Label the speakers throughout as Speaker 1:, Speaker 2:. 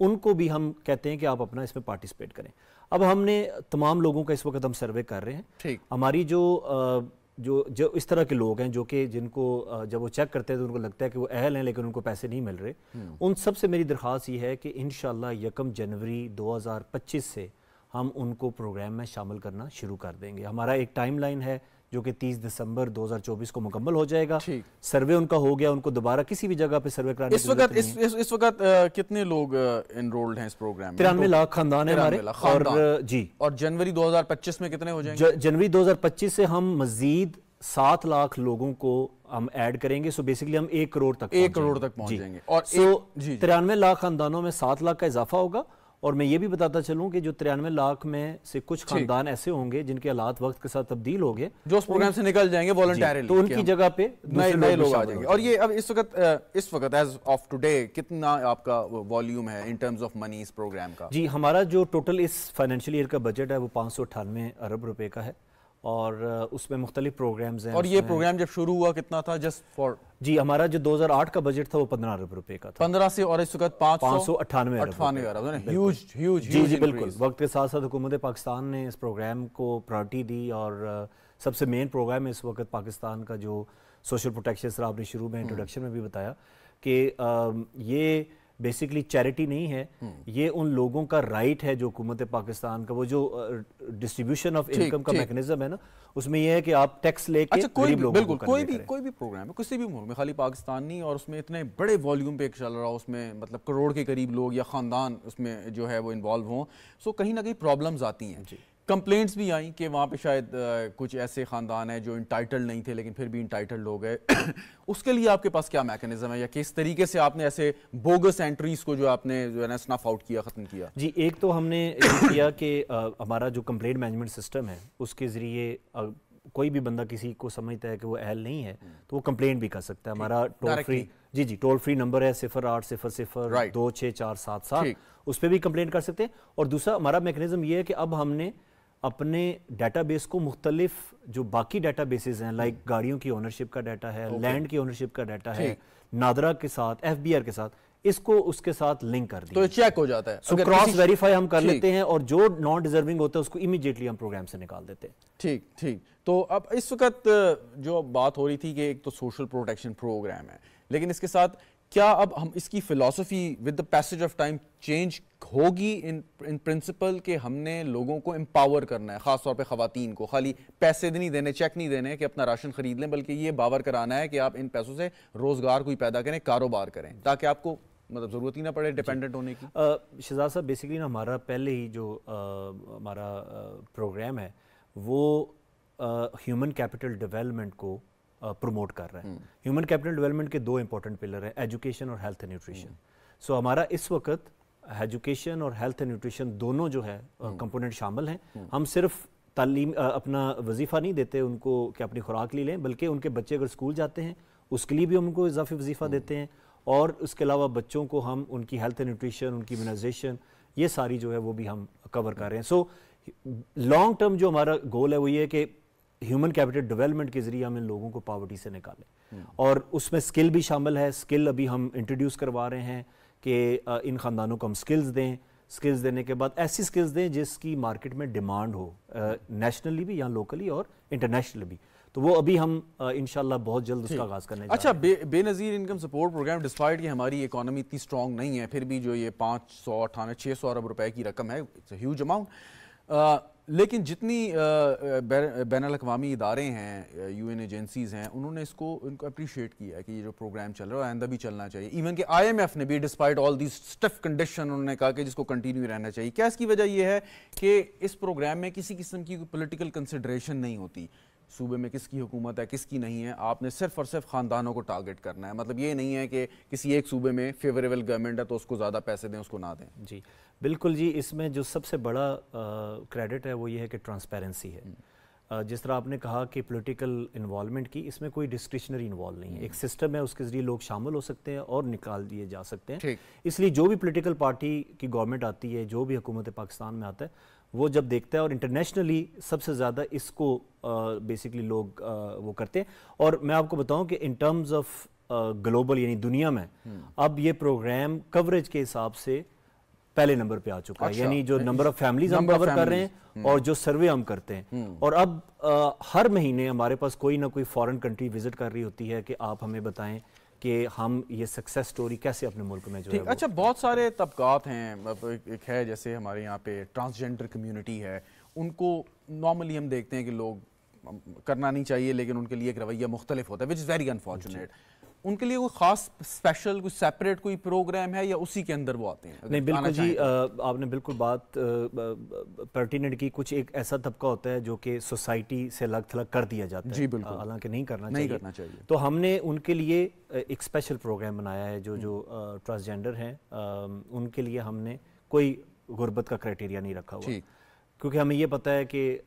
Speaker 1: ان کو بھی ہم کہتے ہیں کہ آپ اپنا اس میں پارٹیسپیٹ کریں. اب ہم نے تمام لوگوں کا اس وقت ہم سروے کر رہے ہیں. ہماری جو اس طرح کے لوگ ہیں جو کہ جن کو جب وہ چیک کرتے ہیں تو ان کو لگتا ہے کہ وہ اہل ہیں لیکن ان کو پیسے نہیں مل رہے, ان سب سے میری درخواست یہ ہے کہ انشاءاللہ 1 جنوری 2025 سے ہم ان کو پروگرام میں شامل کرنا شروع کر دیں گے. ہمارا ایک ٹائم لائن ہے جو کہ 30 دسمبر 2024 کو مکمل ہو جائے گا. سروے ان کا ہو گیا, ان کو دوبارہ کسی بھی جگہ پہ سروے کرانے کی ضرورت نہیں ہے.
Speaker 2: اس وقت کتنے لوگ انرولڈ ہیں اس پروگرام میں؟
Speaker 1: 93 لاکھ خاندان ہیں ہمارے.
Speaker 2: اور جنوری 2025 میں کتنے ہو جائیں گے؟
Speaker 1: جنوری 2025 سے ہم مزید 7 لاکھ لوگوں کو ہم ایڈ کریں گے. سو بیسیکلی ہم 1 کروڑ تک
Speaker 2: پہنچ جائیں گے. اور
Speaker 1: 93 لاکھ خاندانوں میں 7 لاکھ کا اضافہ ہوگا. اور میں یہ بھی بتاتا چلوں کہ جو 93 لاکھ میں سے کچھ خاندان ایسے ہوں گے جن کے حالات وقت کے ساتھ تبدیل ہو گئے,
Speaker 2: جو اس پروگرام سے نکل جائیں گے والنٹیرلی,
Speaker 1: تو ان کی جگہ پہ
Speaker 2: نئے لوگ آ جائیں گے. اور یہ اب اس وقت ایز آف ٹوڈے کتنا آپ کا والیوم ہے ان ٹرمز آف منی اس پروگرام کا؟
Speaker 1: جی ہمارا جو ٹوٹل اس فائنینشیل ایئر کا بجٹ ہے وہ 598 ارب روپے کا ہے, اور اس میں مختلف پروگرامز ہیں.
Speaker 2: اور یہ پروگرام جب شروع ہوا کتنا تھا جسٹ فار؟
Speaker 1: جی ہمارا جو 2008 کا بجٹ تھا وہ 15 ارب روپے کا تھا.
Speaker 2: 15 سے, اور اس وقت 598 ارب. ہیوج.
Speaker 1: جی بالکل. وقت کے ساتھ ساتھ حکومت پاکستان نے اس پروگرام کو پرائرٹی دی, اور سب سے مین پروگرام ہے اس وقت پاکستان کا جو سوشل پروٹیکشن, سر آپ نے شروع میں انٹروڈکشن میں بھی بتایا کہ یہ بیسیکلی چیریٹی نہیں ہے, یہ ان لوگوں کا رائٹ ہے جو حکومت پاکستان کا وہ جو ڈسٹریبیوشن آف انکم کا میکنزم ہے نا, اس میں یہ ہے کہ آپ ٹیکس لے کے غریب لوگوں کو کنوے کریں.
Speaker 2: کوئی بھی پروگرام ہے کسی بھی ملک میں, خالی پاکستان نہیں, اور اس میں اتنے بڑے والیوم پہ چل رہا, اس میں مطلب کروڑ کے قریب لوگ یا خاندان اس میں جو ہے وہ انوالو ہوں, سو کہیں نہ کہیں پرابلمز آتی ہیں. کمپلینٹس بھی آئیں کہ وہاں پہ شاید کچھ ایسے خاندان ہیں جو انٹائٹلڈ نہیں تھے لیکن پھر بھی انٹائٹلڈ ہو گئے. اس کے لیے آپ کے پاس کیا میکنزم ہے, یا کس طریقے سے آپ نے ایسے بوگس انٹریز کو جو آپ نے جو ہے نا سنف آؤٹ کیا, ختم کیا؟
Speaker 1: جی ایک تو ہم نے یہ کیا کہ ہمارا جو کمپلینٹ مینجمنٹ سسٹم ہے اس کے ذریعے کوئی بھی بندہ کسی کو سمجھتا ہے کہ وہ اہل نہیں ہے تو وہ کمپلینٹ بھی کر سکتا ہے. ہمارا toll free toll free number ہے 0800-26477, اس پہ بھی کمپلینٹ کر سکتے ہیں. اور دوسرا ہمارا میکنزم یہ ہے کہ اب ہم نے اپنے ڈیٹا بیس کو مختلف جو باقی ڈیٹا بیسز ہیں, لائک گاڑیوں کی اونرشپ کا ڈیٹا ہے, لینڈ کی اونرشپ کا ڈیٹا ہے, نادرا کے ساتھ, ایف بی آر کے ساتھ, اس کو اس کے ساتھ لنک کر دیا
Speaker 2: تو چیک ہو جاتا ہے.
Speaker 1: سو کراس ویریفائی ہم کر لیتے ہیں, اور جو نان ڈیزرونگ ہوتا ہے اس کو امیڈیٹلی ہم پروگرام سے نکال دیتے ہیں.
Speaker 2: ٹھیک. تو اب اس وقت جو بات ہو رہی تھی کہ ایک تو سوشل پروٹیکشن پروگرام ہے, لیکن اس کے ساتھ کیا اب ہم اس کی فلسفی with the passage of time change ہوگی ان پرنسپل کہ ہم نے لوگوں کو امپاور کرنا ہے, خاص طور پہ خواتین کو, خالی پیسے نہیں دینے, چیک نہیں دینے کہ اپنا راشن خرید لیں, بلکہ یہ باور کرانا ہے کہ آپ ان پیسوں سے روزگار کوئی پیدا کریں, کاروبار کریں, تاکہ آپ کو مطلب ضرورت ہی نہ پڑے ڈیپینڈنٹ ہونے کی.
Speaker 1: شہزاد صاحب بیسیکلی نا ہمارا پہلے ہی جو ہمارا پروگرام ہے وہ ہیومن کیپٹل ڈیولپمنٹ کو پروموٹ کر رہا ہے. ہیومن کیپٹل ڈیولپمنٹ کے 2 امپورٹنٹ پلر ہیں, ایجوکیشن اور ہیلتھ اینڈ نیوٹریشن. سو ہمارا اس وقت ایجوکیشن اور ہیلتھ اینڈ نیوٹریشن دونوں جو ہے کمپوننٹ شامل ہیں. ہم صرف تعلیم اپنا وظیفہ نہیں دیتے ان کو کہ اپنی خوراک لے لیں, بلکہ ان کے بچے اگر اسکول جاتے ہیں اس کے لیے بھی ہم ان کو اضافی وظیفہ دیتے ہیں, اور اس کے علاوہ بچوں کو ہم ان کی ہیلتھ اینڈ نیوٹریشن, ان کی امیونائزیشن, یہ ساری جو ہے وہ بھی ہم کور کر رہے ہیں. سو لانگ ٹرم جو ہمارا گول ہے وہ یہ ہے کہ ہیومن کیپٹل ڈیولپمنٹ کے ذریعے ہم ان لوگوں کو پاورٹی سے نکالیں, اور اس میں سکل بھی شامل ہے. سکل ابھی ہم انٹروڈیوس کروا رہے ہیں کہ ان خاندانوں کو ہم سکلز دیں, سکلز دینے کے بعد ایسی سکلز دیں جس کی مارکیٹ میں ڈیمانڈ ہو, نیشنلی بھی یا لوکلی اور انٹرنیشنلی بھی. تو وہ ابھی ہم انشاءاللہ بہت جلد اس کا آغاز کرنے جا رہے ہیں.
Speaker 2: اچھا, بے نظیر انکم سپورٹ پروگرام ڈسپائٹ کہ ہماری اکانومی اتنی سٹرونگ نہیں ہے, پھر بھی جو یہ 598-600 ارب روپے کی رقم ہے, اٹس اے ہیوج اماؤنٹ, لیکن جتنی بین الاقوامی ادارے ہیں, یو این ایجنسیز ہیں, انہوں نے ان کو اپریشیٹ کیا ہے کہ یہ جو پروگرام چل رہا ہے آئندہ بھی چلنا چاہیے. ایون کہ آئی ایم ایف نے بھی despite all these stuff condition انہوں نے کہا کہ جس کو کنٹینیو رہنا چاہیے. کیا اس کی وجہ یہ ہے کہ اس پروگرام میں کسی قسم کی پولیٹیکل کنسیڈریشن نہیں ہوتی, صوبے میں کس کی حکومت ہے کس کی نہیں ہے, آپ نے صرف اور صرف خاندانوں کو ٹارگٹ کرنا ہے. مطلب یہ نہیں ہے کہ کسی ایک صوبے میں فیوریبل گورنمنٹ ہے تو اس کو زیادہ پیسے دیں, اس کو نہ دیں.
Speaker 1: جی بالکل جی, اس میں جو سب سے بڑا کریڈٹ ہے وہ یہ ہے کہ ٹرانسپیرنسی ہے. جس طرح آپ نے کہا کہ پولیٹیکل انوالومنٹ کی, اس میں کوئی ڈسکریشنری انوالو نہیں ہے. ایک سسٹم ہے, اس کے ذریعے لوگ شامل ہو سکتے ہیں اور نکال دیے جا سکتے ہیں. اس لیے جو بھی پولیٹیکل پارٹی کی گورنمنٹ آتی ہے, جو بھی حکومت پاکستان میں آتا ہے, وہ جب دیکھتا ہے, اور انٹرنیشنلی سب سے زیادہ اس کو بیسکلی لوگ وہ کرتے ہیں. اور میں آپ کو بتاؤں کہ ان ٹرمز آف گلوبل یعنی دنیا میں اب یہ پروگرام کوریج کے حساب سے پہلے نمبر پہ آ چکا ہے، یعنی جو نمبر آف فیملیز ہم کور کر رہے ہیں اور جو سروے ہم کرتے ہیں، اور اب ہر مہینے ہمارے پاس کوئی نہ کوئی فورن کنٹری وزٹ کر رہی ہوتی ہے کہ آپ ہمیں بتائیں کہ ہم یہ سکسیس سٹوری کیسے اپنے ملک میں جو ہے۔
Speaker 2: اچھا، بہت سارے طبقات ہیں، ایک ہے جیسے ہمارے یہاں پہ ٹرانسجینڈر کمیونٹی ہے، ان کو نارملی ہم دیکھتے ہیں کہ لوگ کرنا نہیں چاہیے لیکن ان کے لیے ایک رویہ مختلف ہوتا ہے، وچ از ویری انفارچونیٹ۔ ان کے لیے کوئی خاص اسپیشل کوئی سیپریٹ کوئی پروگرام ہے یا اسی کے اندر وہ آتے ہیں؟
Speaker 1: نہیں بالکل جی، آپ نے بالکل بات پرٹیننٹ کی۔ کچھ ایک ایسا طبقہ ہوتا ہے جو کہ سوسائٹی سے الگ تھلگ کر دیا جاتا ہے،
Speaker 2: جی بالکل،
Speaker 1: حالانکہ نہیں کرنا
Speaker 2: چاہیے۔
Speaker 1: تو ہم نے ان کے لیے ایک اسپیشل پروگرام بنایا ہے، جو ٹرانسجینڈر ہیں ان کے لیے ہم نے کوئی غربت کا کرائٹیریا نہیں رکھا ہوا، کیونکہ ہمیں یہ پتہ ہے کہ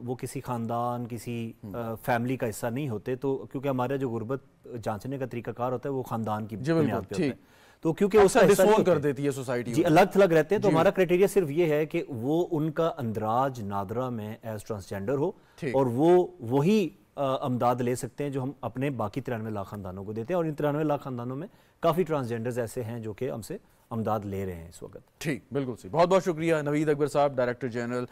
Speaker 1: وہ کسی خاندان کسی فیملی کا حصہ نہیں ہوتے، تو کیونکہ ہمارا جو غربت جانچنے کا طریقہ کار ہوتا ہے وہ خاندان کی بنیاد پہ ہوتا ہے، تو کیونکہ اس کا ڈسون کر دیتی ہے سوسائٹی، جی الگ تھلگ رہتے ہیں، تو ہمارا کرائٹیریا صرف یہ ہے کہ وہ ان کا اندراج نادرہ میں ایز ٹرانسجینڈر ہو، اور وہ وہی امداد لے سکتے ہیں جو ہم اپنے باقی 93 لاکھ خاندانوں کو دیتے ہیں، اور ان 93 لاکھ خاندانوں میں کافی ٹرانسجینڈرز ایسے ہیں جو کہ ہم سے امداد لے رہے ہیں اس وقت۔
Speaker 2: ٹھیک، بالکل صحیح۔ بہت بہت شکریہ نوید اکبر صاحب، ڈائریکٹر جنرل